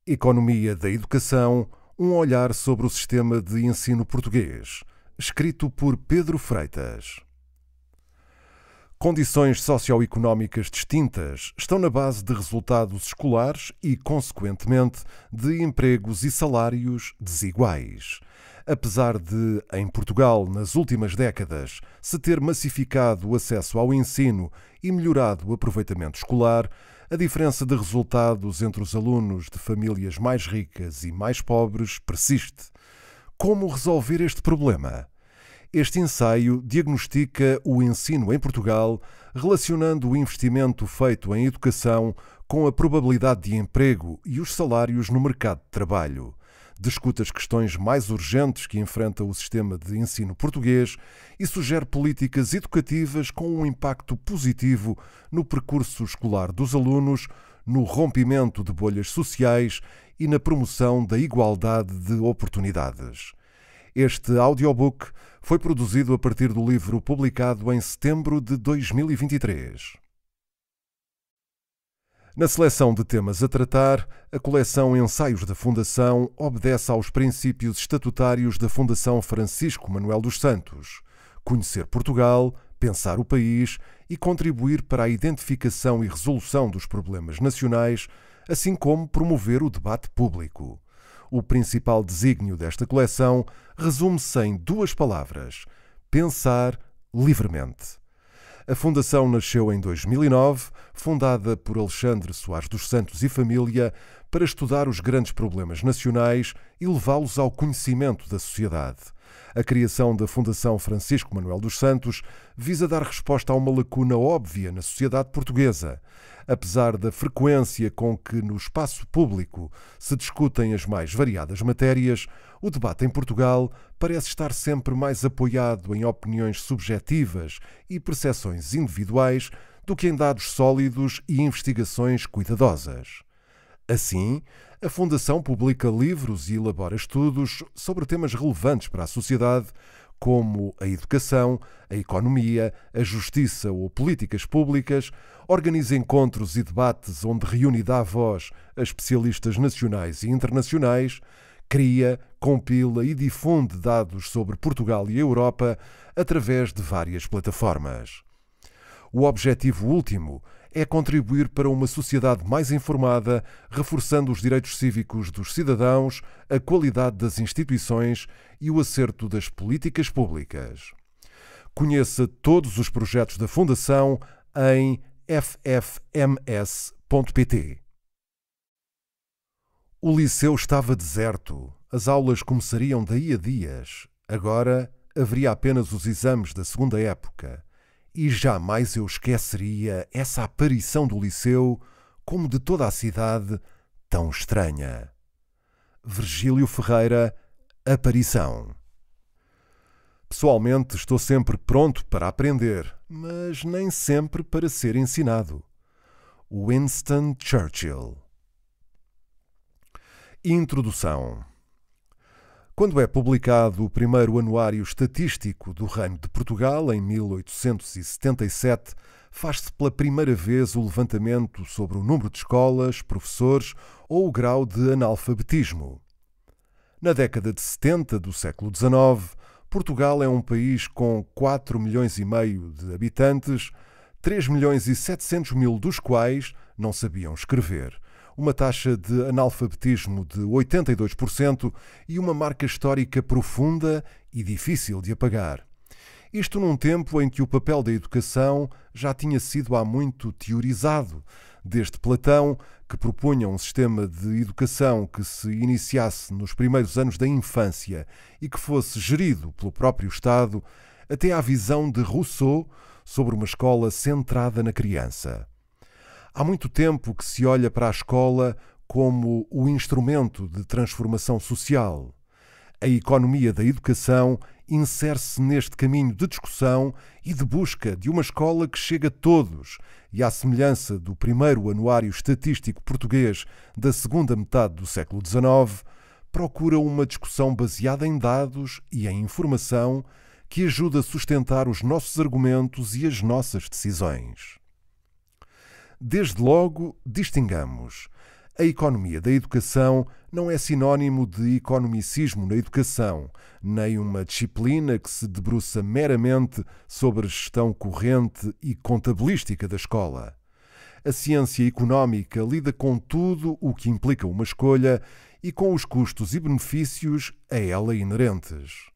Economia da Educação, um olhar sobre o sistema de ensino português, escrito por Pedro Freitas. Condições socioeconómicas distintas estão na base de resultados escolares e, consequentemente, de empregos e salários desiguais. Apesar de, em Portugal, nas últimas décadas, se ter massificado o acesso ao ensino e melhorado o aproveitamento escolar, a diferença de resultados entre os alunos de famílias mais ricas e mais pobres persiste. Como resolver este problema? Este ensaio diagnostica o ensino em Portugal, relacionando o investimento feito em educação com a probabilidade de emprego e os salários no mercado de trabalho. Discute as questões mais urgentes que enfrenta o sistema de ensino português e sugere políticas educativas com um impacto positivo no percurso escolar dos alunos, no rompimento de bolhas sociais e na promoção da igualdade de oportunidades. Este audiobook foi produzido a partir do livro publicado em setembro de 2023. Na seleção de temas a tratar, a coleção Ensaios da Fundação obedece aos princípios estatutários da Fundação Francisco Manuel dos Santos: conhecer Portugal, pensar o país e contribuir para a identificação e resolução dos problemas nacionais, assim como promover o debate público. O principal desígnio desta coleção resume-se em duas palavras: pensar livremente. A Fundação nasceu em 2009, fundada por Alexandre Soares dos Santos e família, para estudar os grandes problemas nacionais e levá-los ao conhecimento da sociedade. A criação da Fundação Francisco Manuel dos Santos visa dar resposta a uma lacuna óbvia na sociedade portuguesa. Apesar da frequência com que no espaço público se discutem as mais variadas matérias, o debate em Portugal parece estar sempre mais apoiado em opiniões subjetivas e percepções individuais do que em dados sólidos e investigações cuidadosas. Assim, a Fundação publica livros e elabora estudos sobre temas relevantes para a sociedade, como a educação, a economia, a justiça ou políticas públicas, organiza encontros e debates onde reúne e dá voz a especialistas nacionais e internacionais, cria, compila e difunde dados sobre Portugal e a Europa através de várias plataformas. O objetivo último é contribuir para uma sociedade mais informada, reforçando os direitos cívicos dos cidadãos, a qualidade das instituições e o acerto das políticas públicas. Conheça todos os projetos da Fundação em ffms.pt. O liceu estava deserto. As aulas começariam daí a dias. Agora haveria apenas os exames da segunda época. E jamais eu esqueceria essa aparição do liceu, como de toda a cidade, tão estranha. Virgílio Ferreira, Aparição. Pessoalmente, estou sempre pronto para aprender, mas nem sempre para ser ensinado. Winston Churchill. Introdução. Quando é publicado o primeiro Anuário Estatístico do Reino de Portugal, em 1877, faz-se pela primeira vez o levantamento sobre o número de escolas, professores ou o grau de analfabetismo. Na década de 70 do século XIX, Portugal é um país com 4,5 milhões de habitantes, 3,7 milhões dos quais não sabiam escrever, uma taxa de analfabetismo de 82% e uma marca histórica profunda e difícil de apagar. Isto num tempo em que o papel da educação já tinha sido há muito teorizado, desde Platão, que propunha um sistema de educação que se iniciasse nos primeiros anos da infância e que fosse gerido pelo próprio Estado, até à visão de Rousseau sobre uma escola centrada na criança. Há muito tempo que se olha para a escola como o instrumento de transformação social. A economia da educação insere-se neste caminho de discussão e de busca de uma escola que chegue a todos e, à semelhança do primeiro Anuário Estatístico português da segunda metade do século XIX, procura uma discussão baseada em dados e em informação que ajude a sustentar os nossos argumentos e as nossas decisões. Desde logo, distingamos A economia da educação não é sinónimo de economicismo na educação, nem uma disciplina que se debruça meramente sobre a gestão corrente e contabilística da escola. A ciência económica lida com tudo o que implica uma escolha e com os custos e benefícios a ela inerentes.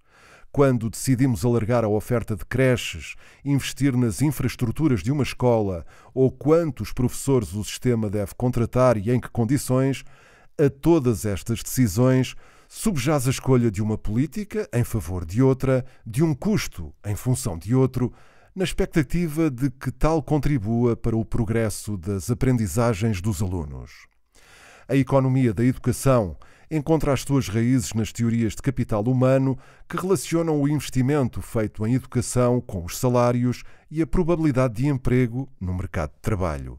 Quando decidimos alargar a oferta de creches, investir nas infraestruturas de uma escola ou quantos professores o sistema deve contratar e em que condições, a todas estas decisões subjaz a escolha de uma política em favor de outra, de um custo em função de outro, na expectativa de que tal contribua para o progresso das aprendizagens dos alunos. A economia da educação encontra as suas raízes nas teorias de capital humano que relacionam o investimento feito em educação com os salários e a probabilidade de emprego no mercado de trabalho.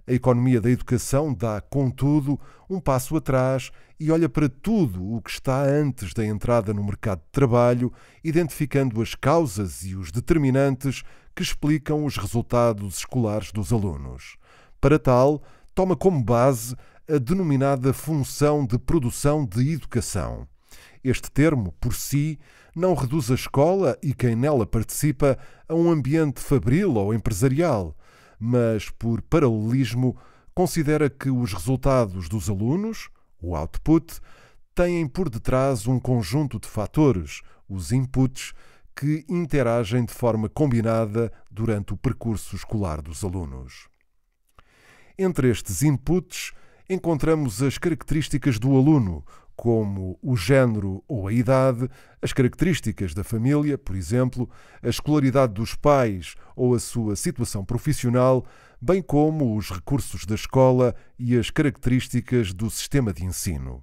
A economia da educação dá, contudo, um passo atrás e olha para tudo o que está antes da entrada no mercado de trabalho, identificando as causas e os determinantes que explicam os resultados escolares dos alunos. Para tal, toma como base a denominada função de produção de educação. Este termo, por si, não reduz a escola e quem nela participa a um ambiente fabril ou empresarial, mas, por paralelismo, considera que os resultados dos alunos, o output, têm por detrás um conjunto de fatores, os inputs, que interagem de forma combinada durante o percurso escolar dos alunos. Entre estes inputs, encontramos as características do aluno, como o género ou a idade, as características da família, por exemplo, a escolaridade dos pais ou a sua situação profissional, bem como os recursos da escola e as características do sistema de ensino.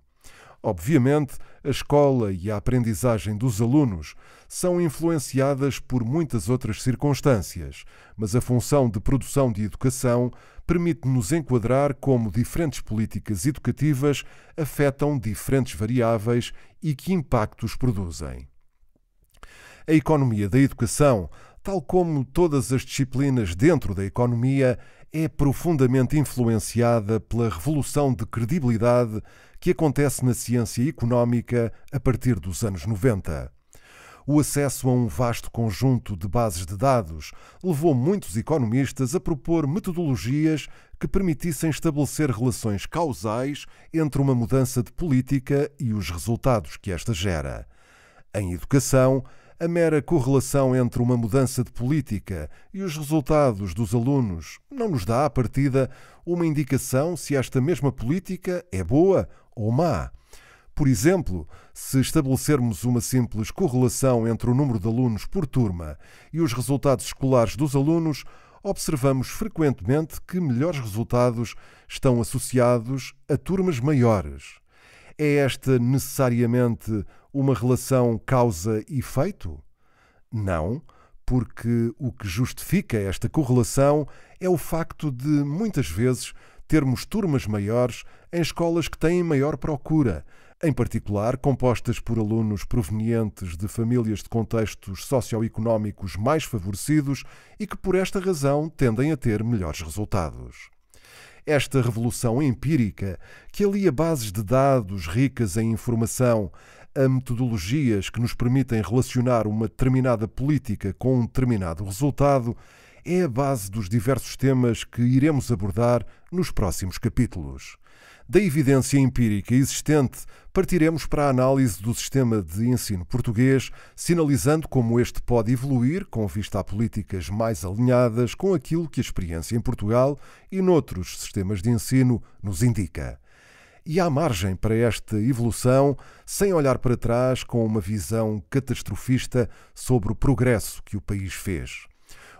Obviamente, a escola e a aprendizagem dos alunos são influenciadas por muitas outras circunstâncias, mas a função de produção de educação permite-nos enquadrar como diferentes políticas educativas afetam diferentes variáveis e que impactos produzem. A economia da educação, tal como todas as disciplinas dentro da economia, é profundamente influenciada pela revolução de credibilidade que acontece na ciência económica a partir dos anos 90. O acesso a um vasto conjunto de bases de dados levou muitos economistas a propor metodologias que permitissem estabelecer relações causais entre uma mudança de política e os resultados que esta gera. Em educação, a mera correlação entre uma mudança de política e os resultados dos alunos não nos dá, à partida, uma indicação se esta mesma política é boa ou má. Por exemplo, se estabelecermos uma simples correlação entre o número de alunos por turma e os resultados escolares dos alunos, observamos frequentemente que melhores resultados estão associados a turmas maiores. É esta necessariamente uma relação causa e efeito? Não, porque o que justifica esta correlação é o facto de, muitas vezes, termos turmas maiores em escolas que têm maior procura, em particular compostas por alunos provenientes de famílias de contextos socioeconómicos mais favorecidos e que, por esta razão, tendem a ter melhores resultados. Esta revolução empírica, que alia bases de dados ricas em informação a metodologias que nos permitem relacionar uma determinada política com um determinado resultado, é a base dos diversos temas que iremos abordar nos próximos capítulos. Da evidência empírica existente, partiremos para a análise do sistema de ensino português, sinalizando como este pode evoluir com vista a políticas mais alinhadas com aquilo que a experiência em Portugal e noutros sistemas de ensino nos indica. E há margem para esta evolução sem olhar para trás com uma visão catastrofista sobre o progresso que o país fez.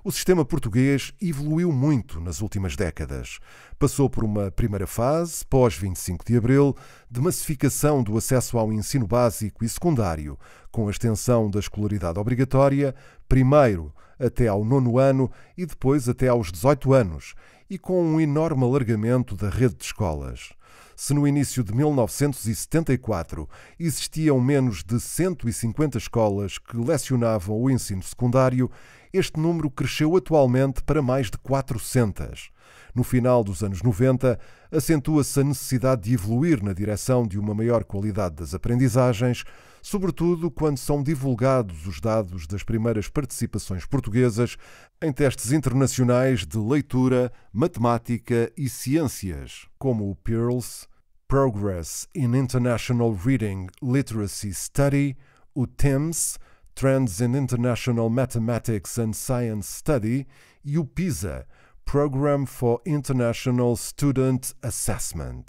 O sistema português evoluiu muito nas últimas décadas. Passou por uma primeira fase, pós-25 de Abril, de massificação do acesso ao ensino básico e secundário, com a extensão da escolaridade obrigatória, primeiro até ao 9º ano e depois até aos 18 anos, e com um enorme alargamento da rede de escolas. Se no início de 1974 existiam menos de 150 escolas que lecionavam o ensino secundário, Este número cresceu atualmente para mais de 400. No final dos anos 90, acentua-se a necessidade de evoluir na direção de uma maior qualidade das aprendizagens, sobretudo quando são divulgados os dados das primeiras participações portuguesas em testes internacionais de leitura, matemática e ciências, como o PIRLS, Progress in International Reading Literacy Study, o TIMSS, Trends in International Mathematics and Science Study, e o PISA, Program for International Student Assessment.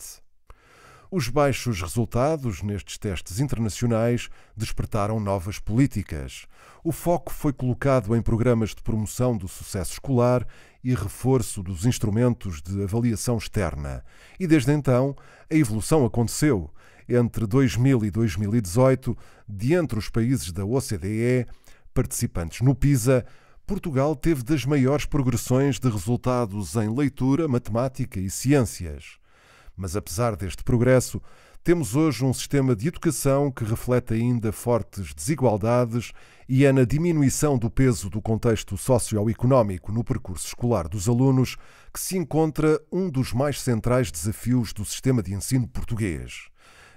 Os baixos resultados nestes testes internacionais despertaram novas políticas. O foco foi colocado em programas de promoção do sucesso escolar e reforço dos instrumentos de avaliação externa. E desde então, a evolução aconteceu. Entre 2000 e 2018, de entre os países da OCDE, participantes no PISA, Portugal teve das maiores progressões de resultados em leitura, matemática e ciências. Mas apesar deste progresso, temos hoje um sistema de educação que reflete ainda fortes desigualdades e é na diminuição do peso do contexto socioeconómico no percurso escolar dos alunos que se encontra um dos mais centrais desafios do sistema de ensino português.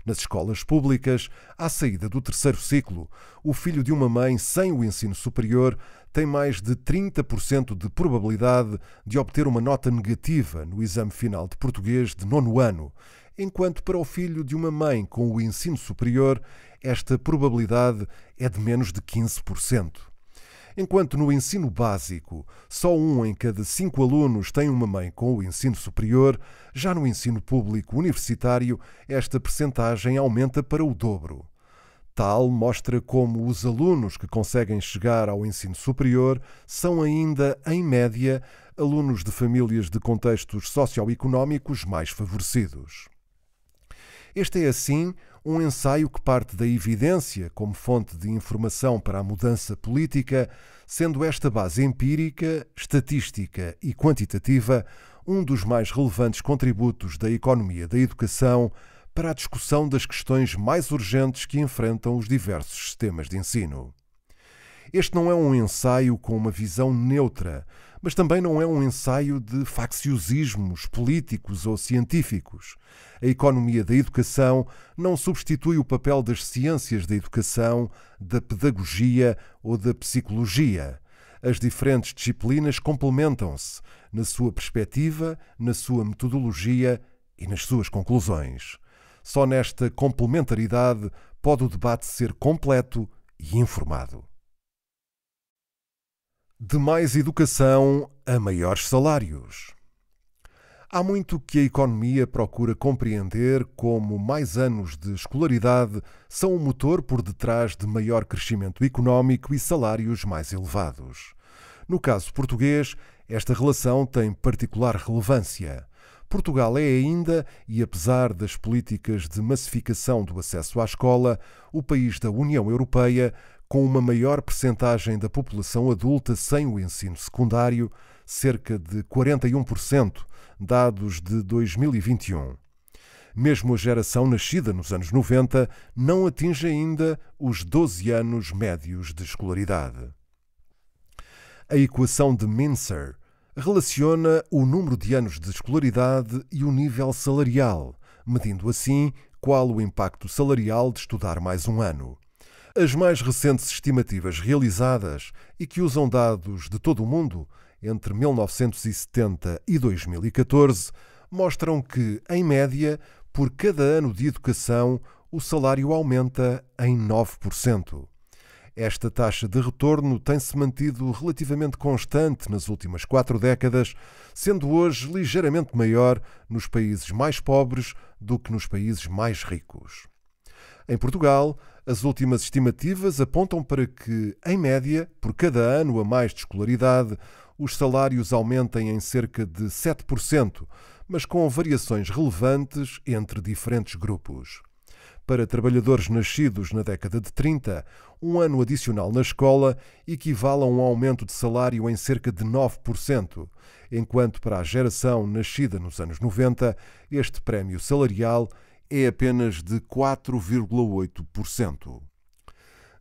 Nas escolas públicas, à saída do terceiro ciclo, o filho de uma mãe sem o ensino superior tem mais de 30% de probabilidade de obter uma nota negativa no exame final de português de 9º ano, enquanto para o filho de uma mãe com o ensino superior, esta probabilidade é de menos de 15%. Enquanto no ensino básico, só 1 em cada 5 alunos tem uma mãe com o ensino superior, já no ensino público universitário, esta percentagem aumenta para o dobro. Tal mostra como os alunos que conseguem chegar ao ensino superior são ainda, em média, alunos de famílias de contextos socioeconómicos mais favorecidos. Este é, assim, um ensaio que parte da evidência como fonte de informação para a mudança política, sendo esta base empírica, estatística e quantitativa um dos mais relevantes contributos da economia da educação para a discussão das questões mais urgentes que enfrentam os diversos sistemas de ensino. Este não é um ensaio com uma visão neutra, mas também não é um ensaio de facciosismos políticos ou científicos. A economia da educação não substitui o papel das ciências da educação, da pedagogia ou da psicologia. As diferentes disciplinas complementam-se na sua perspectiva, na sua metodologia e nas suas conclusões. Só nesta complementaridade pode o debate ser completo e informado. De mais educação a maiores salários. Há muito que a economia procura compreender como mais anos de escolaridade são o motor por detrás de maior crescimento económico e salários mais elevados. No caso português, esta relação tem particular relevância. Portugal é ainda, e apesar das políticas de massificação do acesso à escola, o país da União Europeia com uma maior percentagem da população adulta sem o ensino secundário, cerca de 41%, dados de 2021. Mesmo a geração nascida nos anos 90 não atinge ainda os 12 anos médios de escolaridade. A equação de Mincer relaciona o número de anos de escolaridade e o nível salarial, medindo assim qual o impacto salarial de estudar mais um ano. As mais recentes estimativas realizadas e que usam dados de todo o mundo, entre 1970 e 2014, mostram que, em média, por cada ano de educação, o salário aumenta em 9%. Esta taxa de retorno tem-se mantido relativamente constante nas últimas 4 décadas, sendo hoje ligeiramente maior nos países mais pobres do que nos países mais ricos. Em Portugal, as últimas estimativas apontam para que, em média, por cada ano a mais de escolaridade, os salários aumentem em cerca de 7%, mas com variações relevantes entre diferentes grupos. Para trabalhadores nascidos na década de 30, um ano adicional na escola equivale a um aumento de salário em cerca de 9%, enquanto para a geração nascida nos anos 90, este prémio salarial é apenas de 4,8%.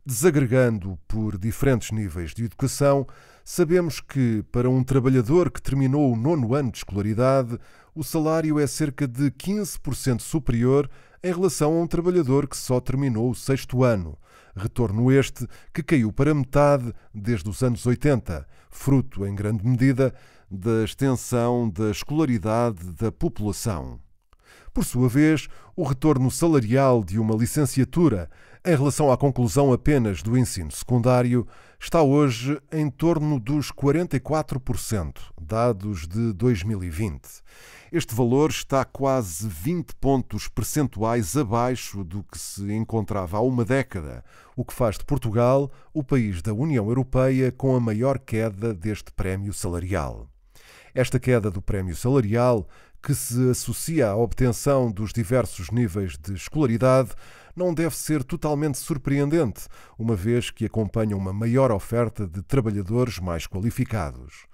Desagregando por diferentes níveis de educação, Sabemos que, para um trabalhador que terminou o 9º ano de escolaridade, o salário é cerca de 15% superior em relação a um trabalhador que só terminou o 6º ano. Retorno este que caiu para metade desde os anos 80, fruto, em grande medida, da extensão da escolaridade da população. Por sua vez, o retorno salarial de uma licenciatura em relação à conclusão apenas do ensino secundário está hoje em torno dos 44%, dados de 2020. Este valor está quase 20 pontos percentuais abaixo do que se encontrava há uma década, o que faz de Portugal o país da União Europeia com a maior queda deste prémio salarial. Esta queda do prémio salarial, que se associa à obtenção dos diversos níveis de escolaridade, não deve ser totalmente surpreendente, uma vez que acompanha uma maior oferta de trabalhadores mais qualificados.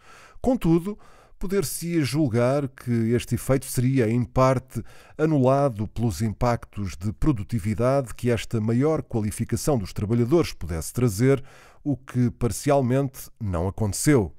Contudo, poder-se-ia julgar que este efeito seria, em parte, anulado pelos impactos de produtividade que esta maior qualificação dos trabalhadores pudesse trazer, o que parcialmente não aconteceu.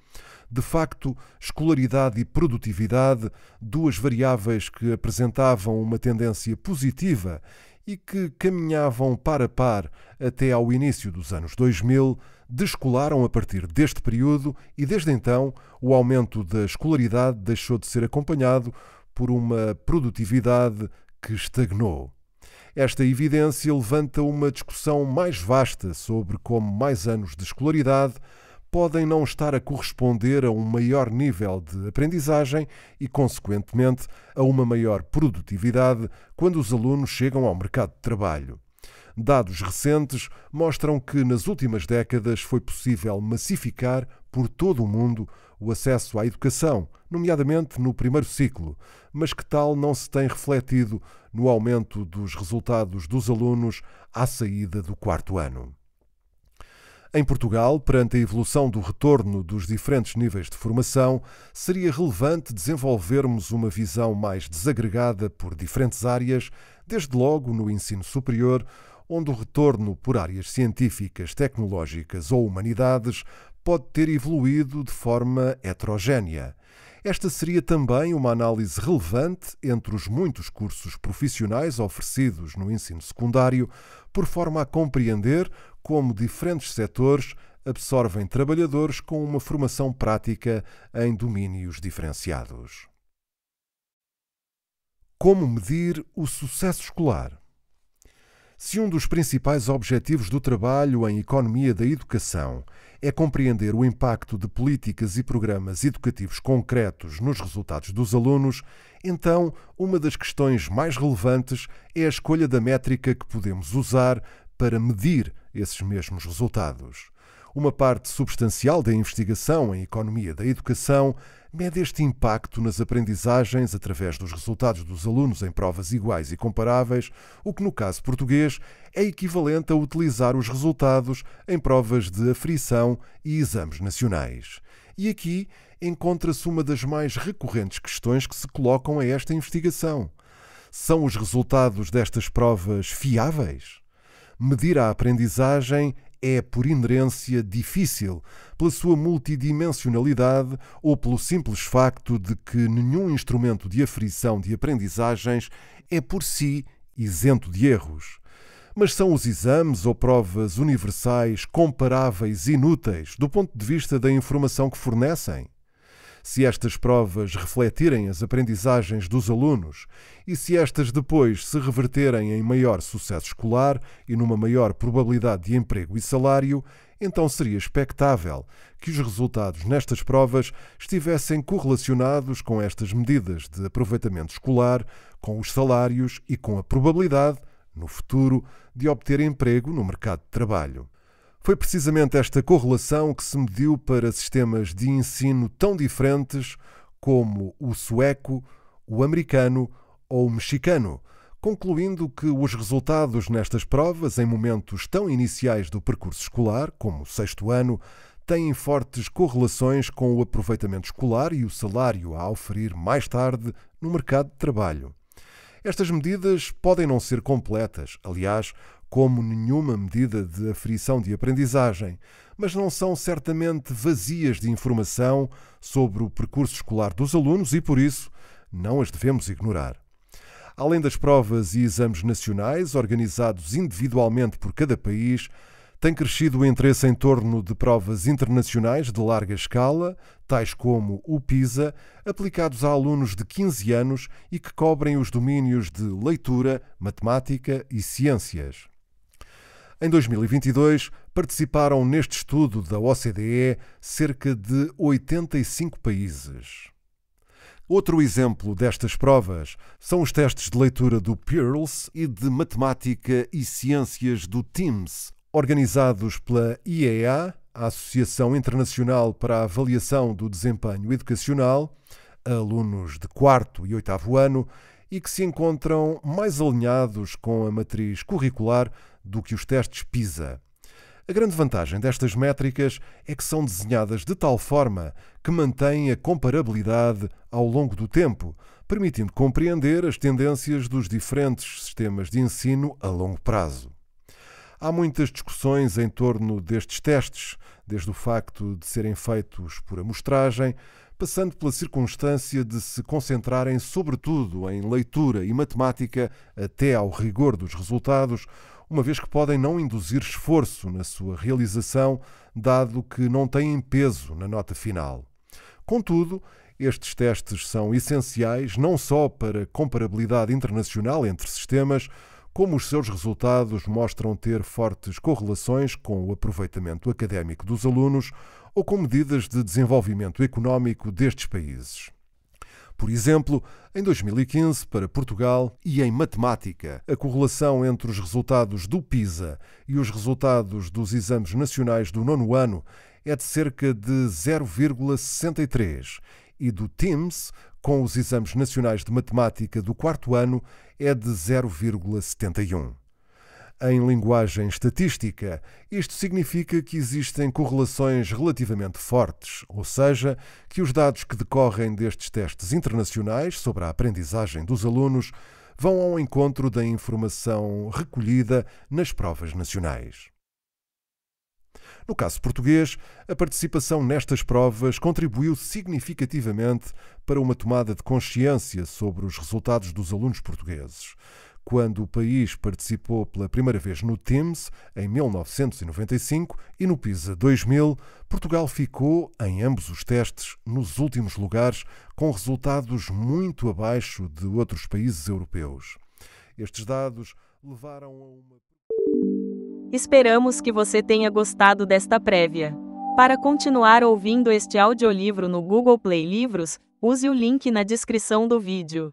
De facto, escolaridade e produtividade, duas variáveis que apresentavam uma tendência positiva e que caminhavam par a par até ao início dos anos 2000, descolaram a partir deste período e, desde então, o aumento da escolaridade deixou de ser acompanhado por uma produtividade que estagnou. Esta evidência levanta uma discussão mais vasta sobre como mais anos de escolaridade podem não estar a corresponder a um maior nível de aprendizagem e, consequentemente, a uma maior produtividade quando os alunos chegam ao mercado de trabalho. Dados recentes mostram que nas últimas décadas foi possível massificar por todo o mundo o acesso à educação, nomeadamente no primeiro ciclo, mas que tal não se tem refletido no aumento dos resultados dos alunos à saída do 4º ano. Em Portugal, perante a evolução do retorno dos diferentes níveis de formação, seria relevante desenvolvermos uma visão mais desagregada por diferentes áreas, desde logo no ensino superior, onde o retorno por áreas científicas, tecnológicas ou humanidades pode ter evoluído de forma heterogénea. Esta seria também uma análise relevante entre os muitos cursos profissionais oferecidos no ensino secundário, por forma a compreender como diferentes setores absorvem trabalhadores com uma formação prática em domínios diferenciados. Como medir o sucesso escolar? Se um dos principais objetivos do trabalho em economia da educação é compreender o impacto de políticas e programas educativos concretos nos resultados dos alunos, então uma das questões mais relevantes é a escolha da métrica que podemos usar para medir esses mesmos resultados. Uma parte substancial da investigação em economia da educação mede este impacto nas aprendizagens através dos resultados dos alunos em provas iguais e comparáveis, o que no caso português é equivalente a utilizar os resultados em provas de aferição e exames nacionais. E aqui encontra-se uma das mais recorrentes questões que se colocam a esta investigação. São os resultados destas provas fiáveis? Medir a aprendizagem é, por inerência, difícil, pela sua multidimensionalidade ou pelo simples facto de que nenhum instrumento de aferição de aprendizagens é, por si, isento de erros. Mas são os exames ou provas universais comparáveis inúteis do ponto de vista da informação que fornecem? Se estas provas refletirem as aprendizagens dos alunos e se estas depois se reverterem em maior sucesso escolar e numa maior probabilidade de emprego e salário, então seria expectável que os resultados nestas provas estivessem correlacionados com estas medidas de aproveitamento escolar, com os salários e com a probabilidade, no futuro, de obter emprego no mercado de trabalho. Foi precisamente esta correlação que se mediu para sistemas de ensino tão diferentes como o sueco, o americano ou o mexicano, concluindo que os resultados nestas provas, em momentos tão iniciais do percurso escolar, como o 6º ano, têm fortes correlações com o aproveitamento escolar e o salário a oferir mais tarde no mercado de trabalho. Estas medidas podem não ser completas, aliás, como nenhuma medida de aferição de aprendizagem, mas não são certamente vazias de informação sobre o percurso escolar dos alunos e, por isso, não as devemos ignorar. Além das provas e exames nacionais, organizados individualmente por cada país, tem crescido o interesse em torno de provas internacionais de larga escala, tais como o PISA, aplicados a alunos de 15 anos e que cobrem os domínios de leitura, matemática e ciências. Em 2022, participaram neste estudo da OCDE cerca de 85 países. Outro exemplo destas provas são os testes de leitura do PIRLS e de matemática e ciências do TIMSS, organizados pela IEA, a Associação Internacional para a Avaliação do Desempenho Educacional, a alunos de 4º e 8º ano, e que se encontram mais alinhados com a matriz curricular do que os testes PISA. A grande vantagem destas métricas é que são desenhadas de tal forma que mantêm a comparabilidade ao longo do tempo, permitindo compreender as tendências dos diferentes sistemas de ensino a longo prazo. Há muitas discussões em torno destes testes, desde o facto de serem feitos por amostragem, passando pela circunstância de se concentrarem sobretudo em leitura e matemática até ao rigor dos resultados, uma vez que podem não induzir esforço na sua realização, dado que não têm peso na nota final. Contudo, estes testes são essenciais não só para a comparabilidade internacional entre sistemas, como os seus resultados mostram ter fortes correlações com o aproveitamento académico dos alunos ou com medidas de desenvolvimento económico destes países. Por exemplo, em 2015, para Portugal, e em matemática, a correlação entre os resultados do PISA e os resultados dos exames nacionais do 9º ano é de cerca de 0,63 e do TIMSS, com os exames nacionais de matemática do 4º ano, é de 0,71. Em linguagem estatística, isto significa que existem correlações relativamente fortes, ou seja, que os dados que decorrem destes testes internacionais sobre a aprendizagem dos alunos vão ao encontro da informação recolhida nas provas nacionais. No caso português, a participação nestas provas contribuiu significativamente para uma tomada de consciência sobre os resultados dos alunos portugueses. Quando o país participou pela primeira vez no TIMSS, em 1995, e no PISA 2000, Portugal ficou, em ambos os testes, nos últimos lugares, com resultados muito abaixo de outros países europeus. Estes dados levaram a uma... Esperamos que você tenha gostado desta prévia. Para continuar ouvindo este audiolivro no Google Play Livros, use o link na descrição do vídeo.